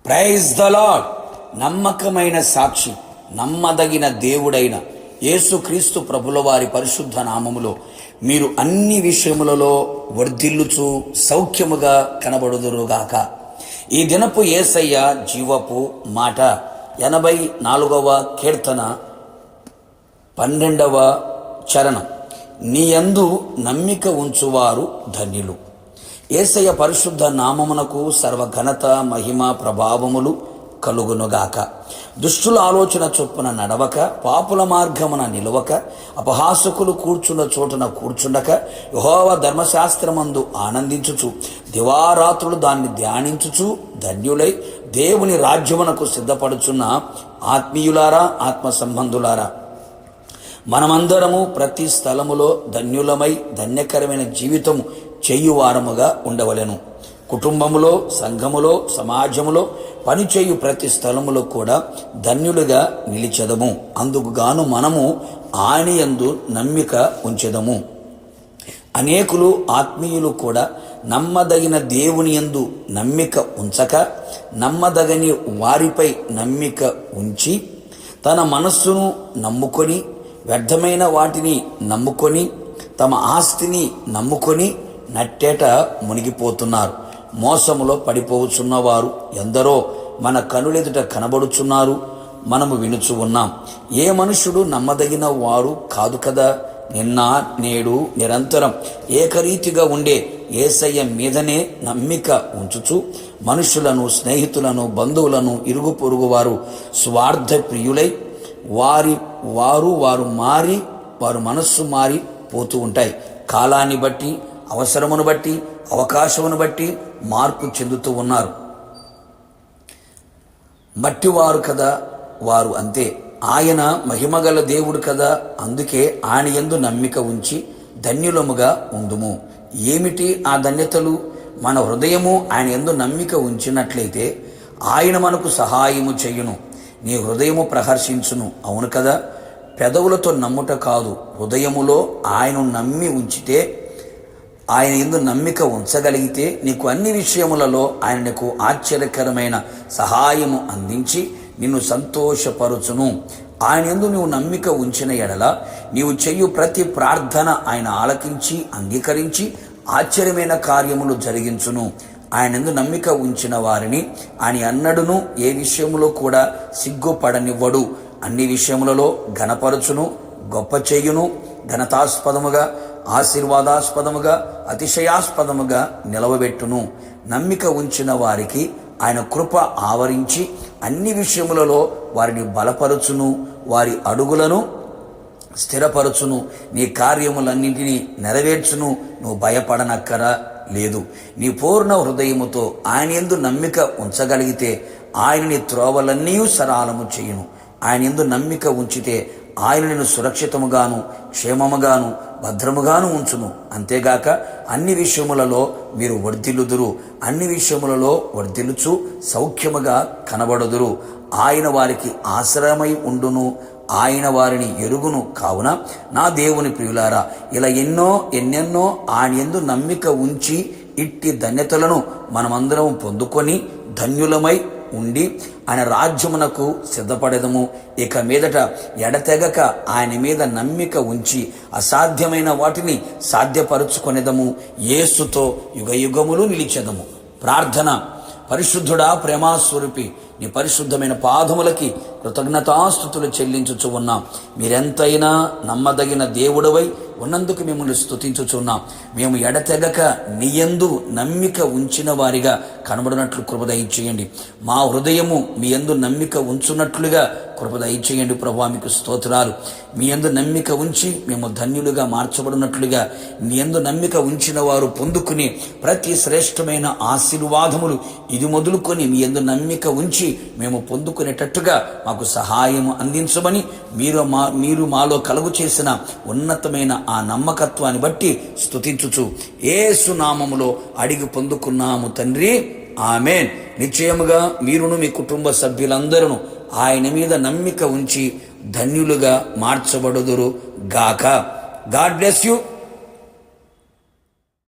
Praise the lord. నమ్మకమైన సాక్షి, నమ్మదగిన దేవుడైన యేసుక్రీస్తు ప్రభుల వారి పరిశుద్ధ నామములో మీరు అన్ని విషయములలో వర్ధిల్లుచు సౌఖ్యముగా కనబడుదురుగాక. ఈ దినపు యేసయ్య జీవపు మాట 84వ కీర్తన 12వ చరణం. నీయందు నమ్మిక ఉంచువారు ధన్యులు. యేసయ్య పరిశుద్ధ నామమునకు సర్వఘనత మహిమ ప్రభావములు కలుగునుగాక. దుష్టుల ఆలోచన చొప్పున నడవక, పాపుల మార్గమున నిలవక, అపహాసకులు కూర్చున్న చోటున కూర్చుండక, యెహోవా ధర్మశాస్త్రమందు ఆనందించుచు దివారాత్రులు దాన్ని ధ్యానించుచు ధన్యులై దేవుని రాజ్యమునకు సిద్ధపడుచున్న ఆత్మీయులారా, ఆత్మ సంబంధులారా, మనమందరము ప్రతి స్థలములో ధన్యులమై ధన్యకరమైన జీవితము చేయువారముగా ఉండవలెను. కుటుంబములో, సంఘములో, సమాజములో, పనిచేయు ప్రతి స్థలములో కూడా ధన్యులుగా నిలిచెదము. అందుకు గాను మనము ఆయన యందు నమ్మిక ఉంచెదము. అనేకులు ఆత్మీయులు కూడా నమ్మదగిన దేవుని యందు నమ్మిక ఉంచక, నమ్మదగని వారిపై నమ్మిక ఉంచి, తన మనస్సును నమ్ముకొని, వ్యర్థమైన వాటిని నమ్ముకొని, తమ ఆస్తిని నమ్ముకొని నట్టేట మునిగిపోతున్నారు. మోసములో పడిపోవచ్చున్నవారు ఎందరో మన కనులెదుట కనబడుచున్నారు, మనము వినుచు ఉన్నాం. ఏ మనుషుడు నమ్మదగిన వారు కాదు కదా. నిన్న నేడు నిరంతరం ఏకరీతిగా ఉండే యేసయ్య మీదనే నమ్మిక ఉంచుచు మనుషులను, స్నేహితులను, బంధువులను, ఇరుగు పొరుగు వారు స్వార్థ ప్రియులై వారు మనస్సు మారి పోతూ ఉంటాయి. కాలాన్ని బట్టి, అవసరమును బట్టి, అవకాశమును బట్టి మార్పు చెందుతూ ఉన్నారు. మట్టివారు కదా వారు, అంతే. ఆయన మహిమగల దేవుడు కదా, అందుకే ఆయన యందు నమ్మిక ఉంచి ధన్యులముగా ఉందుము. ఏమిటి ఆ ధన్యతలు? మన హృదయము ఆయన యందు నమ్మిక ఉంచినట్లయితే ఆయన మనకు సహాయము చెయ్యును. నీ హృదయము ప్రహర్షించును. అవును కదా. పెదవులతో నమ్ముట కాదు, హృదయములో ఆయనను నమ్మి ఉంచితే, ఆయన యందు నమ్మిక ఉంచగలిగితే నీకు అన్ని విషయములలో ఆయన నీకు ఆశ్చర్యకరమైన సహాయము అందించి నిన్ను సంతోషపరుచును. ఆయన యందు నువ్వు నమ్మిక ఉంచిన ఎడల నీవు చెయ్యు ప్రతి ప్రార్థన ఆయన ఆలకించి అంగీకరించి ఆశ్చర్యమైన కార్యములు జరిగించును. ఆయన యందు నమ్మిక ఉంచిన వారిని ఆయన అన్నడును ఏ విషయములో కూడా సిగ్గుపడనివ్వడు. అన్ని విషయములలో ఘనపరచును, గొప్ప చెయ్యును, ఘనతాస్పదముగా, ఆశీర్వాదాస్పదముగా, అతిశయాస్పదముగా నిలవబెట్టును. నమ్మిక ఉంచిన వారికి ఆయన కృప ఆవరించి అన్ని విషయములలో వారిని బలపరచును, వారి అడుగులను స్థిరపరచును, నీ కార్యములన్నింటినీ నెరవేర్చును. నువ్వు భయపడనక్కరా లేదు. నీ పూర్ణ హృదయముతో ఆయన యందు నమ్మిక ఉంచగలిగితే ఆయన నీ త్రోవలన్నీ సరళము చేయును. ఆయన యందు నమ్మిక ఉంచితే ఆయన నిన్ను సురక్షితముగాను, క్షేమముగాను, భద్రముగాను ఉంచును. అంతేగాక అన్ని విషయములలో మీరు వర్ధిల్లుదురు. అన్ని విషయములలో వర్ధిల్లుచు సౌఖ్యముగా కనబడుదురు. ఆయన వారికి ఆశ్రయమై ఉండును, ఆయన వారిని ఎరుగును. కావున నా దేవుని ప్రియులారా, ఇలా ఎన్నెన్నో ఆయన యందు నమ్మిక ఉంచి ఇట్టి ధన్యతలను మనమందరం పొందుకొని ధన్యులమై ఉండి ఆయన రాజ్యమునకు సిద్ధపడెదము. ఇక మీదట ఎడతెగక ఆయన మీద నమ్మిక ఉంచి అసాధ్యమైన వాటిని సాధ్యపరుచుకొనేదము. యేసుతో యుగయుగములు నిలిచెదము. ప్రార్థన. పరిశుద్ధుడా, ప్రేమాస్వరూపి, నీ పరిశుద్ధమైన పాదములకి కృతజ్ఞతాస్తుతులు చెల్లించుచు ఉన్నాం. మీరెంతైనా నమ్మదగిన దేవుడవై ఉన్నందుకు మిమ్మల్ని స్తుతించుచున్నాం. మేము ఎడతెగక నీయందు నమ్మిక ఉంచిన వారిగా కనబడినట్లు కృప దయచేయండి. మా హృదయము మీ యందు నమ్మిక ఉంచున్నట్లుగా కృప దయచేయండి. ప్రభువా, మీకు స్తోత్రాలు. మీ యందు నమ్మిక ఉంచి మేము ధన్యులుగా మార్చబడినట్లుగా మీ యందు నమ్మిక ఉంచిన వారు పొందుకుని ప్రతి శ్రేష్టమైన ఆశీర్వాదములు ఇది మొదలుకొని మీ యందు నమ్మిక ఉంచి మేము పొందుకునేటట్టుగా మాకు సహాయము అందించమని మీరు మాలో కలుగు చేసిన ఉన్నతమైన ఆ నమ్మకత్వాన్ని బట్టి స్తుతించుచు యేసు నామములో అడిగి పొందుకున్నాము తండ్రి, ఆమేన్. నిశ్చయముగా మీరును మీ కుటుంబ సభ్యులందరూ ఆయన మీద నమ్మిక ఉంచి ధన్యులుగా మార్చబడుదురు గాక. God bless you.